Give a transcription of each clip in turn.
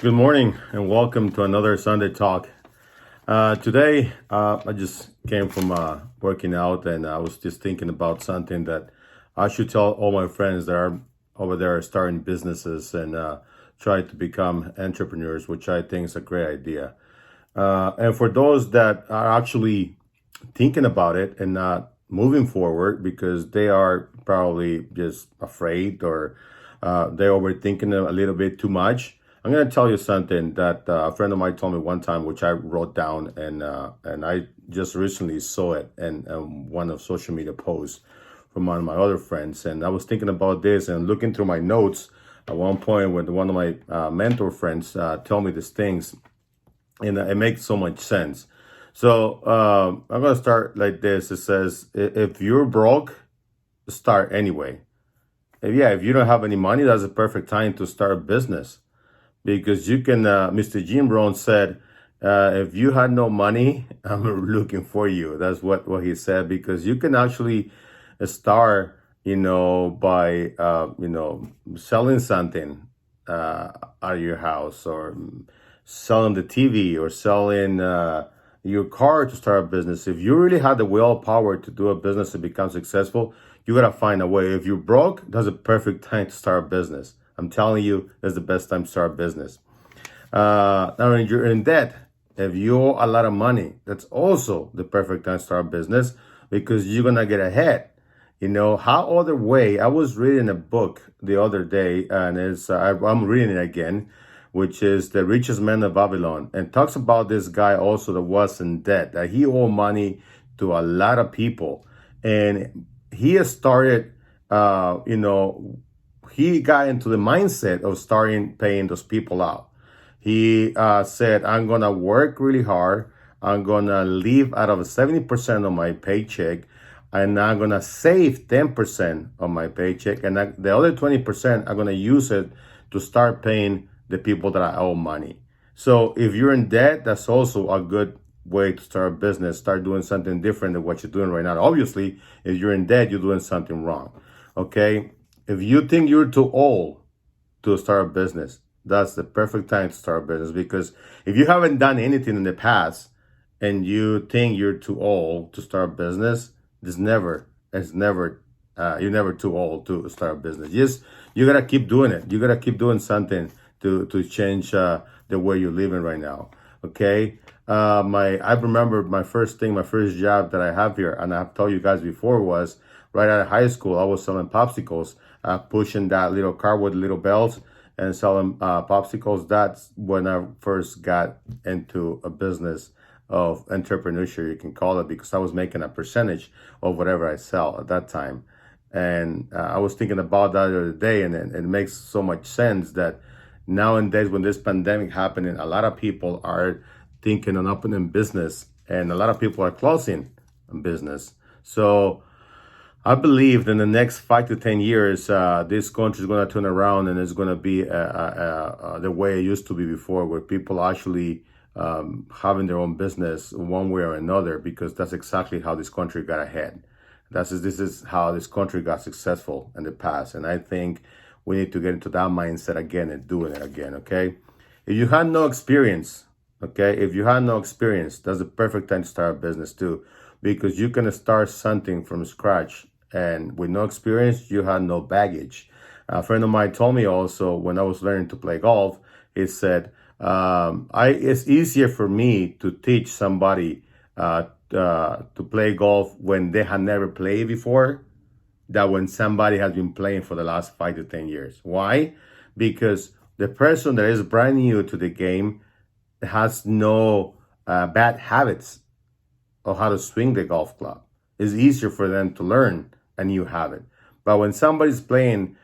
Good morning and welcome to another Sunday talk. Today, I just came from working out and I was just thinking about something that I should tell all my friends that are over there starting businesses and try to become entrepreneurs, which I think is a great idea. And for those that are actually thinking about it and not moving forward because they are probably just afraid or they're overthinking it a little bit too much. I'm going to tell you something that a friend of mine told me one time, which I wrote down, and I just recently saw it in one of social media posts from one of my other friends. And I was thinking about this and looking through my notes at one point when one of my mentor friends told me these things, and it makes so much sense. So I'm going to start like this. It says, if you're broke, start anyway. If you don't have any money, that's the perfect time to start a business because you can, Mr. Jim Rohn said, if you had no money, I'm looking for you. That's what he said, because you can actually start, by, selling something out of your house, or selling the TV, or selling your car to start a business. If you really have the willpower to do a business and become successful, you got to find a way. If you're broke, that's a perfect time to start a business. I'm telling you, that's the best time to start a business. Now, if you're in debt, if you owe a lot of money, that's also the perfect time to start a business because you're going to get ahead. How other way, I was reading a book the other day, and I'm reading it again, which is The Richest Man of Babylon, and talks about this guy also that was in debt, that he owed money to a lot of people. And he has started, he got into the mindset of starting paying those people out. He said, I'm going to work really hard. I'm going to live out of 70% of my paycheck, and I'm going to save 10% of my paycheck. And the other 20%, I'm going to use it to start paying the people that I owe money. So if you're in debt, that's also a good way to start a business. Start doing something different than what you're doing right now. Obviously, if you're in debt, you're doing something wrong. Okay? If you think you're too old to start a business, that's the perfect time to start a business, because if you haven't done anything in the past and you think you're too old to start a business, you're never too old to start a business. Yes, you gotta keep doing it. You gotta keep doing something to change the way you're living right now. Okay. I remember my first job that I have here, and I've told you guys before, was right out of high school. I was selling popsicles, pushing that little car with little bells and selling popsicles. That's when I first got into a business of entrepreneurship, you can call it, because I was making a percentage of whatever I sell at that time. And I was thinking about that the other day, and it makes so much sense that nowadays, when this pandemic happening, a lot of people are thinking on opening business, and a lot of people are closing business. So I believe in the next 5 to 10 years, this country is going to turn around, and it's going to be the way it used to be before, where people actually having their own business one way or another, because that's exactly how this country got ahead. This is how this country got successful in the past. And I think we need to get into that mindset again and doing it again, okay? If you had no experience, that's the perfect time to start a business too, because you can start something from scratch. And with no experience, you had no baggage. A friend of mine told me also, when I was learning to play golf, he said, it's easier for me to teach somebody to play golf when they had never played before than when somebody has been playing for the last 5 to 10 years. Why? Because the person that is brand new to the game has no bad habits of how to swing the golf club. It's easier for them to learn a new habit. But when somebody's playing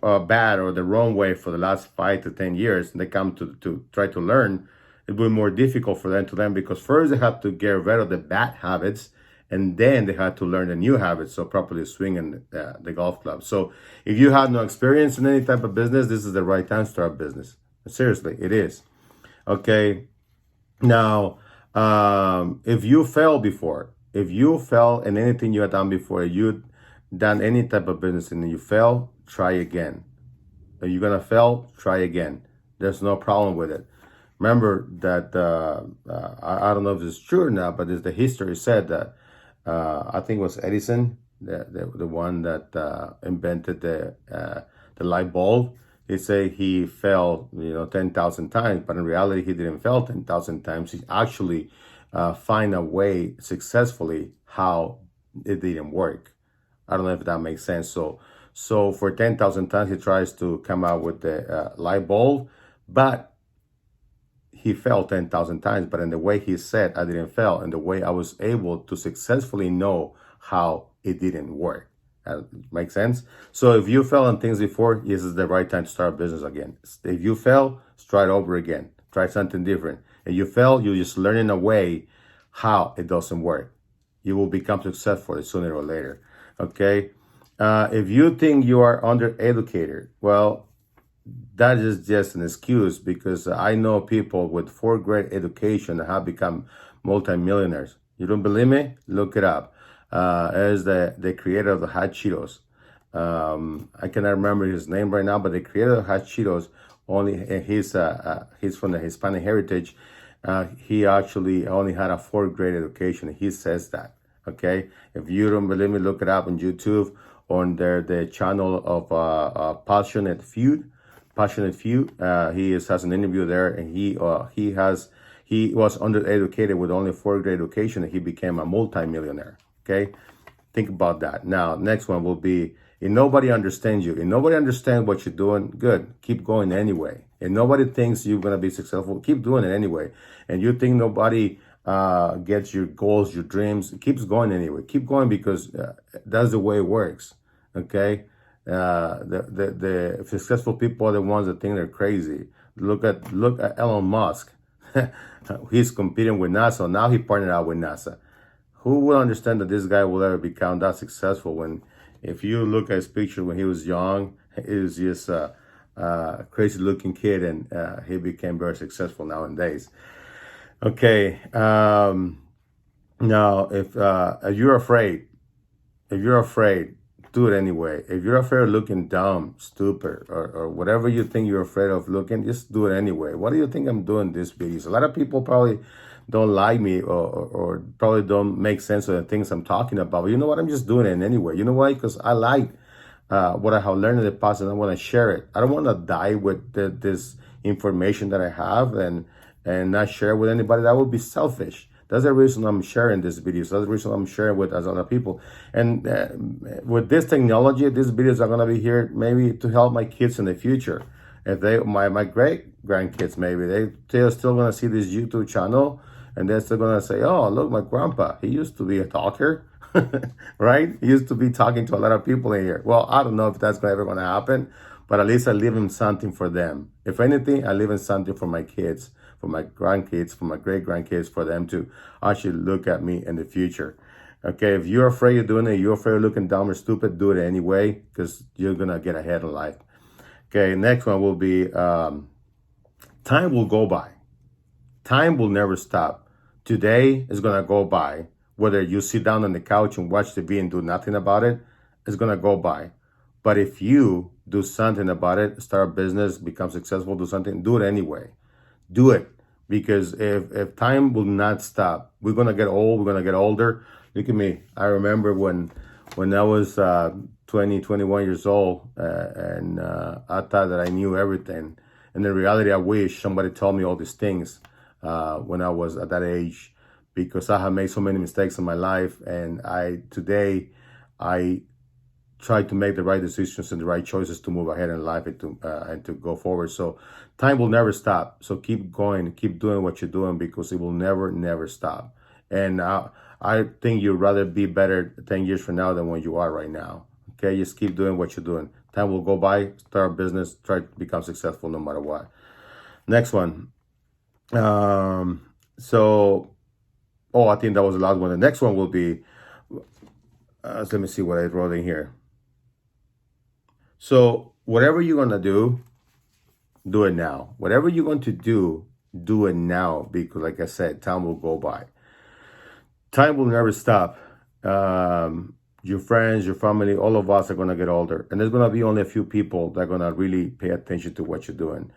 bad or the wrong way for the last 5 to 10 years, and they come to try to learn, it will be more difficult for them to learn, because first they have to get rid of the bad habits, and then they had to learn the new habits, so properly swinging the golf club. So if you have no experience in any type of business, this is the right time to start a business. Seriously, it is. Okay. Now, if you failed in anything you had done before, you done any type of business and you fail, try again. If you're gonna fail, try again. There's no problem with it. Remember that I don't know if it's true or not, but the history said that I think it was Edison, the one that invented the light bulb. They say he fell, 10,000 times, but in reality, he didn't fail 10,000 times. He actually find a way successfully how it didn't work. I don't know if that makes sense. So for 10,000 times, he tries to come out with the light bulb, but he fell 10,000 times. But in the way he said, I didn't fail, and the way I was able to successfully know how it didn't work. Makes sense? So if you fell on things before, this is the right time to start a business again. If you fail, try it over again. Try something different. If you fail, you're just learning a way how it doesn't work. You will become successful sooner or later. Okay? If you think you are undereducated, well, that is just an excuse, because I know people with fourth grade education that have become multimillionaires. You don't believe me? Look it up. As the creator of the Hot Cheetos. I cannot remember his name right now, but the creator of Hot Cheetos, he's from the Hispanic heritage. He actually only had a fourth grade education. He says that. Okay, if you don't believe me, look it up on YouTube, on the channel of Passionate Feud. He has an interview there, and he was undereducated with only fourth grade education, and he became a multimillionaire. Okay, think about that. Now, next one will be, if nobody understands you, if nobody understands what you're doing, good, keep going anyway. If nobody thinks you're gonna be successful, keep doing it anyway. And you think nobody gets your goals, your dreams, keeps going anyway. Keep going, because that's the way it works. Okay. The successful people are the ones that think they're crazy. Look at Elon Musk. He's competing with NASA. Now he partnered out with NASA. Who will understand that this guy will ever become that successful? When, if you look at his picture when he was young, he was just a crazy looking kid, and he became very successful nowadays. Okay. Now, if you're afraid, do it anyway. If you're afraid of looking dumb, stupid, or whatever you think you're afraid of looking, just do it anyway. What do you think I'm doing this videos? A lot of people probably don't like me, or probably don't make sense of the things I'm talking about. But you know what? I'm just doing it anyway. You know why? Because I like what I have learned in the past, and I want to share it. I don't want to die with this information that I have and not share it with anybody. That would be selfish. That's the reason I'm sharing this videos. That's the reason I'm sharing with other people. And with this technology, these videos are gonna be here maybe to help my kids in the future. If my great grandkids, maybe they're still gonna see this YouTube channel, and they're still gonna say, "Oh, look, my grandpa, he used to be a talker." Right? He used to be talking to a lot of people in here. Well, I don't know if that's ever gonna happen, but at least I leave in something for them. If anything, I leave in something for my kids, for my grandkids, for my great grandkids, for them to actually look at me in the future. Okay, if you're afraid of doing it, you're afraid of looking dumb or stupid, do it anyway, because you're gonna get ahead in life. Okay, next one will be time will go by. Time will never stop. Today is gonna go by. Whether you sit down on the couch and watch TV and do nothing about it, it's gonna go by. But if you do something about it, start a business, become successful, do something, do it anyway. Do it. Because if time will not stop, we're gonna get old, we're gonna get older. Look at me. I remember when I was 20, 21 years old, and I thought that I knew everything. And in reality, I wish somebody told me all these things when I was at that age, because I have made so many mistakes in my life, and today I try to make the right decisions and the right choices to move ahead in life, and to go forward. So time will never stop. So keep going, keep doing what you're doing, because it will never stop. And I think you'd rather be better 10 years from now than when you are right now. Okay, just keep doing what you're doing. Time will go by, start a business, try to become successful no matter what. Next one. I think that was the last one. The next one will be, let me see what I wrote in here. So whatever you're going to do it now. Whatever you're going to do it now, because like I said, time will go by. Time will never stop. Your friends, your family, all of us are going to get older. And there's going to be only a few people that are going to really pay attention to what you're doing.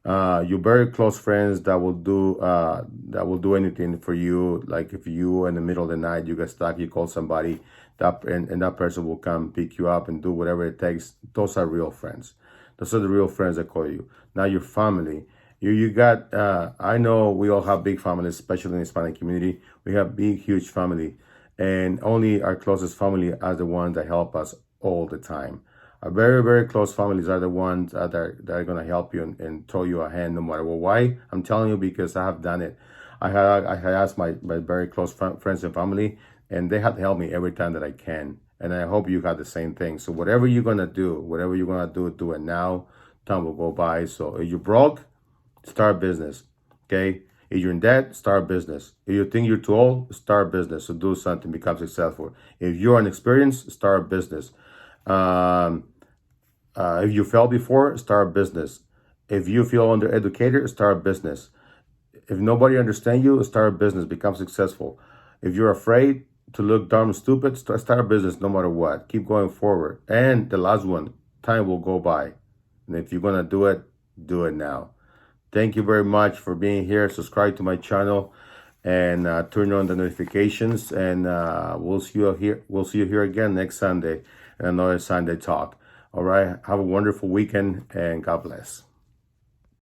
Your very close friends that will do anything for you. Like if you in the middle of the night you get stuck, you call somebody, and that person will come pick you up and do whatever it takes. Those are real friends. Those are the real friends that call you. Now your family. You got. I know we all have big families, especially in the Hispanic community. We have big, huge family, and only our closest family are the ones that help us all the time. Our very, very close families are the ones that are going to help you and throw you a hand no matter what. Why? I'm telling you because I have done it. I had asked my very close friends and family, and they have helped me every time that I can. And I hope you got the same thing. So whatever you're going to do, do it now. Time will go by. So if you're broke, start a business. Okay? If you're in debt, start a business. If you think you're too old, start a business. So do something, become successful. If you're inexperienced, start a business. If you failed before, start a business. If you feel undereducated, start a business. If nobody understands you, start a business, become successful. If you're afraid to look dumb and stupid, start a business no matter what. Keep going forward. And the last one, time will go by. And if you're going to do it now. Thank you very much for being here. Subscribe to my channel and turn on the notifications. And we'll see you here. We'll see you here again next Sunday and another Sunday talk. All right. Have a wonderful weekend and God bless.